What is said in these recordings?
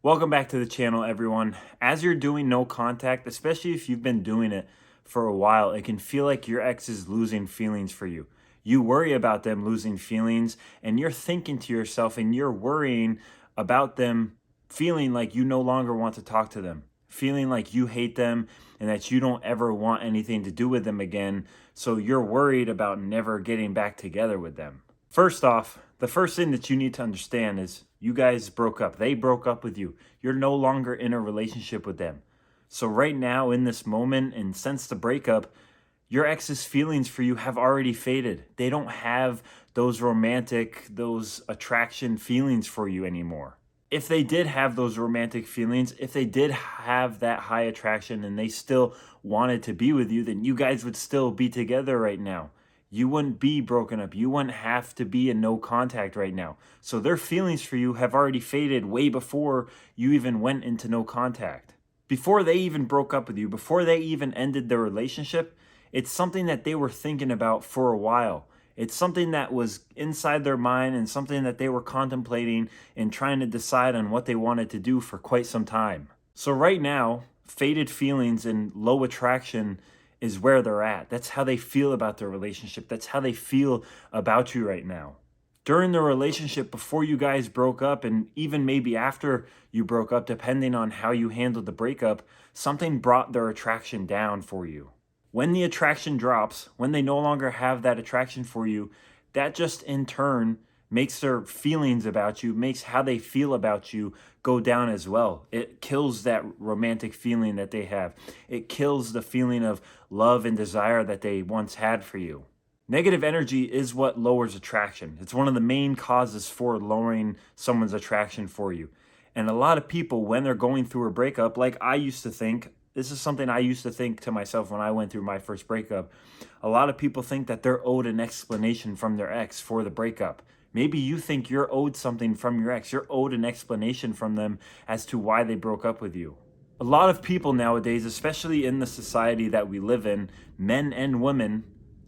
Welcome back to the channel, everyone. As you're doing no contact, especially if you've been doing it for a while, it can feel like your ex is losing feelings for you. You worry about them losing feelings, and you're thinking to yourself and you're worrying about them feeling like you no longer want to talk to them, feeling like you hate them and that you don't ever want anything to do with them again. So you're worried about never getting back together with them. First off, the first thing that you need to understand is you guys broke up. They broke up with you. You're no longer in a relationship with them. So right now, in this moment, and since the breakup, your ex's feelings for you have already faded. They don't have those romantic, those attraction feelings for you anymore. If they did have those romantic feelings, if they did have that high attraction and they still wanted to be with you, then you guys would still be together right now. You wouldn't be broken up. You wouldn't have to be in no contact right now. So their feelings for you have already faded way before you even went into no contact. Before they even broke up with you, before they even ended their relationship, it's something that they were thinking about for a while. It's something that was inside their mind and something that they were contemplating and trying to decide on what they wanted to do for quite some time. So right now, faded feelings and low attraction is where they're at. That's how they feel about their relationship. That's how they feel about you right now. During the relationship, before you guys broke up, and even maybe after you broke up, depending on how you handled the breakup, something brought their attraction down for you. When the attraction drops, when they no longer have that attraction for you, that just in turn makes their feelings about you, makes how they feel about you go down as well. It kills that romantic feeling that they have. It kills the feeling of love and desire that they once had for you. Negative energy is what lowers attraction. It's one of the main causes for lowering someone's attraction for you. And a lot of people, when they're going through a breakup, like I used to think, this is something I used to think to myself when I went through my first breakup. A lot of people think that they're owed an explanation from their ex for the breakup. Maybe you think you're owed something from your ex. You're owed an explanation from them as to why they broke up with you. A lot of people nowadays, especially in the society that we live in, men and women,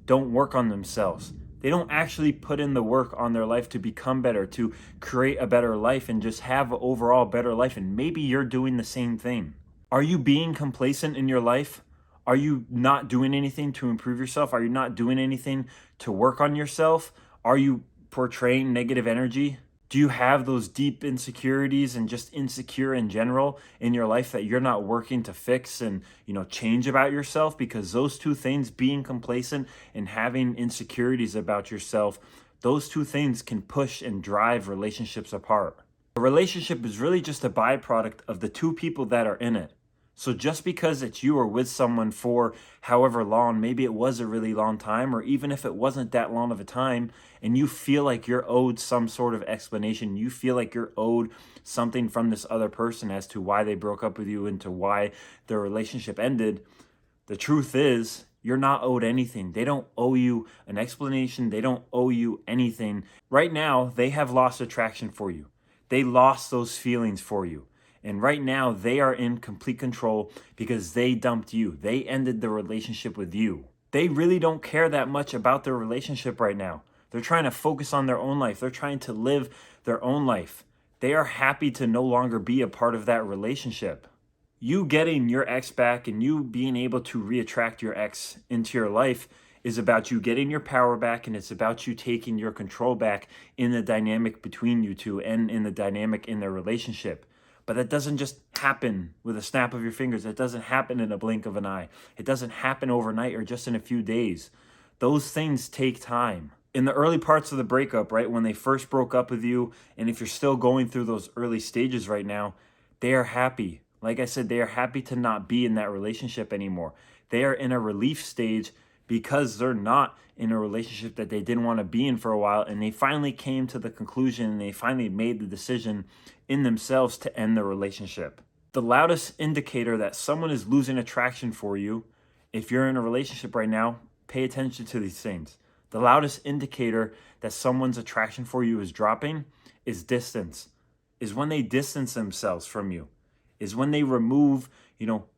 don't work on themselves. They don't actually put in the work on their life to become better, to create a better life and just have an overall better life. And maybe you're doing the same thing. Are you being complacent in your life? Are you not doing anything to improve yourself? Are you not doing anything to work on yourself? Are you portraying negative energy? Do you have those deep insecurities and just insecure in general in your life that you're not working to fix and, change about yourself? Because those two things, being complacent and having insecurities about yourself, those two things can push and drive relationships apart. A relationship is really just a byproduct of the two people that are in it. So just because it's you or with someone for however long, maybe it was a really long time, or even if it wasn't that long of a time, and you feel like you're owed some sort of explanation, you feel like you're owed something from this other person as to why they broke up with you and to why their relationship ended, the truth is, you're not owed anything. They don't owe you an explanation. They don't owe you anything. Right now, they have lost attraction for you. They lost those feelings for you. And right now, they are in complete control because they dumped you. They ended the relationship with you. They really don't care that much about their relationship right now. They're trying to focus on their own life. They're trying to live their own life. They are happy to no longer be a part of that relationship. You getting your ex back and you being able to reattract your ex into your life is about you getting your power back, and it's about you taking your control back in the dynamic between you two and in the dynamic in their relationship. But that doesn't just happen with a snap of your fingers. It doesn't happen in a blink of an eye. It doesn't happen overnight or just in a few days. Those things take time. In the early parts of the breakup, right, when they first broke up with you, and if you're still going through those early stages right now, they are happy. Like I said, they are happy to not be in that relationship anymore. They are in a relief stage because they're not in a relationship that they didn't want to be in for a while, and they finally came to the conclusion and they finally made the decision in themselves to end the relationship. The loudest indicator that someone is losing attraction for you, if you're in a relationship right now, pay attention to these things. The loudest indicator that someone's attraction for you is dropping is distance, is when they distance themselves from you, is when they remove,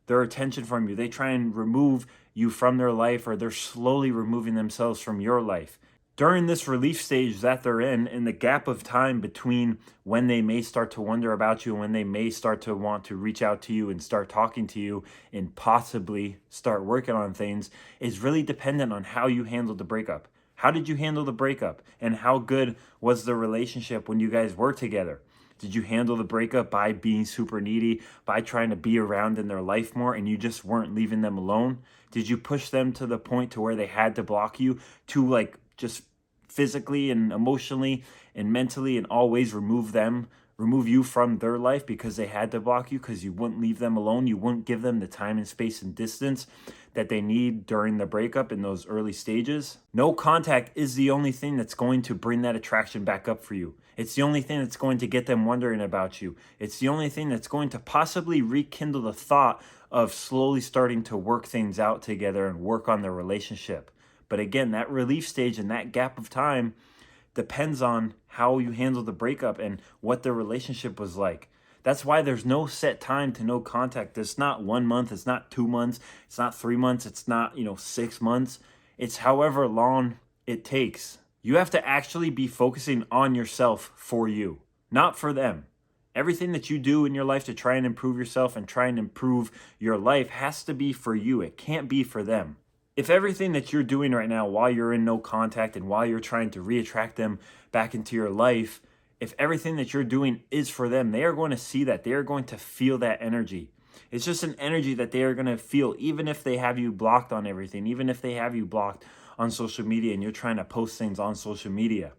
their attention from you. They try and remove you from their life, or they're slowly removing themselves from your life. During this relief stage that they're in the gap of time between when they may start to wonder about you and when they may start to want to reach out to you and start talking to you and possibly start working on things, is really dependent on how you handled the breakup. How did you handle the breakup? And how good was the relationship when you guys were together? Did you handle the breakup by being super needy, by trying to be around in their life more, and you just weren't leaving them alone? Did you push them to the point to where they had to block you, to like just physically and emotionally and mentally and always remove you from their life because they had to block you, because you wouldn't leave them alone? You wouldn't give them the time and space and distance that they need during the breakup in those early stages. No contact is the only thing that's going to bring that attraction back up for you. It's the only thing that's going to get them wondering about you. It's the only thing that's going to possibly rekindle the thought of slowly starting to work things out together and work on their relationship. But again, that relief stage and that gap of time depends on how you handle the breakup and what the relationship was like. That's why there's no set time to no contact. It's not 1 month, it's not 2 months, it's not 3 months, it's not, 6 months. It's however long it takes. You have to actually be focusing on yourself for you, not for them. Everything that you do in your life to try and improve yourself and try and improve your life has to be for you. It can't be for them. If everything that you're doing right now while you're in no contact and while you're trying to reattract them back into your life, if everything that you're doing is for them, they are going to see that. They are going to feel that energy. It's just an energy that they are going to feel, even if they have you blocked on everything, even if they have you blocked on social media and you're trying to post things on social media,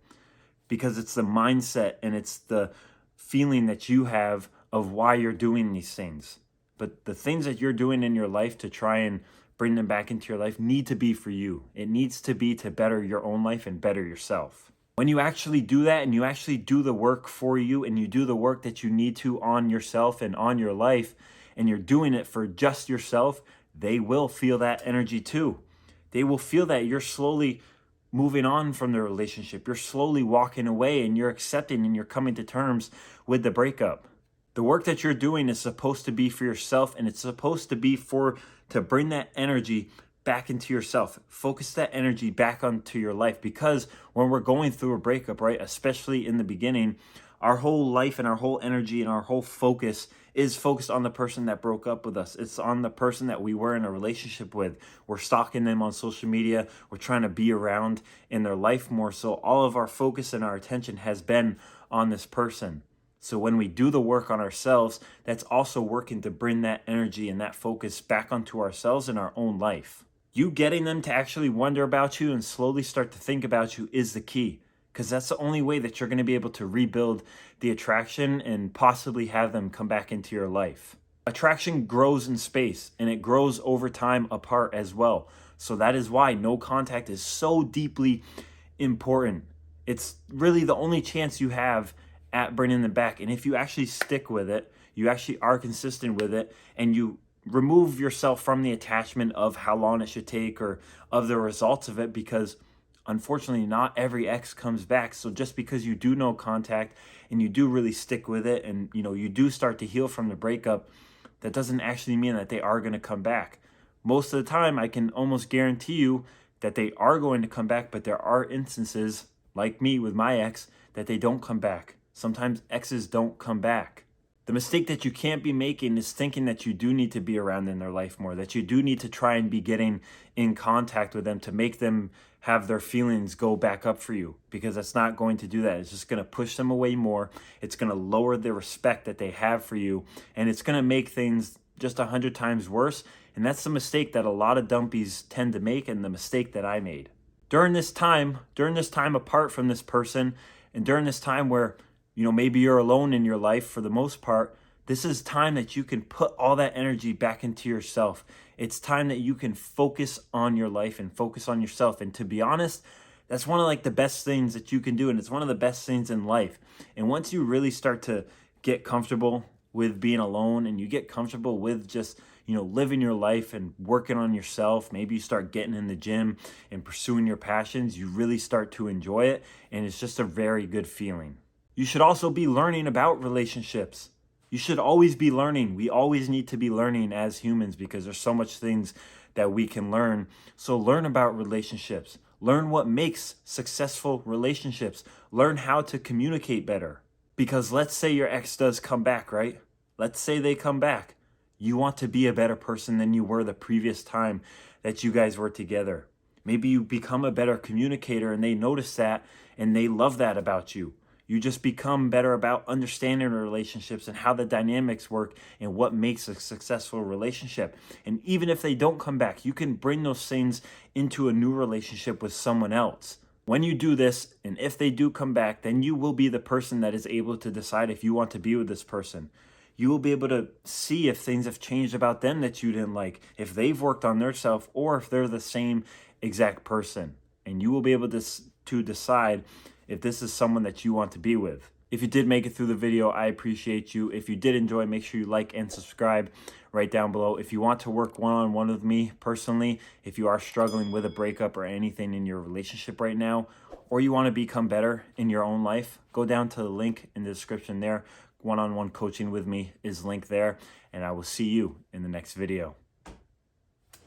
because it's the mindset and it's the feeling that you have of why you're doing these things. But the things that you're doing in your life to try and bring them back into your life need to be for you. It needs to be to better your own life and better yourself. When you actually do that and you actually do the work for you and you do the work that you need to on yourself and on your life, and you're doing it for just yourself, they will feel that energy too. They will feel that you're slowly moving on from the relationship. You're slowly walking away and you're accepting and you're coming to terms with the breakup. The work that you're doing is supposed to be for yourself, and it's supposed to be to bring that energy back into yourself. Focus that energy back onto your life, because when we're going through a breakup, right, especially in the beginning, our whole life and our whole energy and our whole focus is focused on the person that broke up with us. It's on the person that we were in a relationship with. We're stalking them on social media. We're trying to be around in their life more. So all of our focus and our attention has been on this person. So when we do the work on ourselves, that's also working to bring that energy and that focus back onto ourselves in our own life. You getting them to actually wonder about you and slowly start to think about you is the key, because that's the only way that you're going to be able to rebuild the attraction and possibly have them come back into your life. Attraction grows in space and it grows over time apart as well. So that is why no contact is so deeply important. It's really the only chance you have at bringing them back. And if you actually stick with it, you actually are consistent with it, and you remove yourself from the attachment of how long it should take or of the results of it, because unfortunately not every ex comes back. So just because you do no contact and you do really stick with it and you do start to heal from the breakup, that doesn't actually mean that they are going to come back. Most of the time I can almost guarantee you that they are going to come back, but there are instances like me with my ex that they don't come back. Sometimes exes don't come back. The mistake that you can't be making is thinking that you do need to be around in their life more, that you do need to try and be getting in contact with them to make them have their feelings go back up for you, because that's not going to do that. It's just going to push them away more. It's going to lower the respect that they have for you, and it's going to make things just 100 times worse. And that's the mistake that a lot of dumpies tend to make, and the mistake that I made. During this time apart from this person, and during this time where maybe you're alone in your life for the most part, this is time that you can put all that energy back into yourself. It's time that you can focus on your life and focus on yourself. And to be honest, that's one of the best things that you can do. And it's one of the best things in life. And once you really start to get comfortable with being alone, and you get comfortable with just, living your life and working on yourself, maybe you start getting in the gym and pursuing your passions, you really start to enjoy it. And it's just a very good feeling. You should also be learning about relationships. You should always be learning. We always need to be learning as humans, because there's so much things that we can learn. So learn about relationships. Learn what makes successful relationships. Learn how to communicate better. Because let's say your ex does come back, right? Let's say they come back. You want to be a better person than you were the previous time that you guys were together. Maybe you become a better communicator and they notice that and they love that about you. You just become better about understanding relationships and how the dynamics work and what makes a successful relationship. And even if they don't come back, you can bring those things into a new relationship with someone else. When you do this, and if they do come back, then you will be the person that is able to decide if you want to be with this person. You will be able to see if things have changed about them that you didn't like, if they've worked on their self, or if they're the same exact person. And you will be able to decide if this is someone that you want to be with. If you did make it through the video, I appreciate you. If you did enjoy, make sure you like and subscribe right down below. If you want to work one-on-one with me personally, if you are struggling with a breakup or anything in your relationship right now, or you want to become better in your own life, go down to the link in the description there. One-on-one coaching with me is linked there, and I will see you in the next video.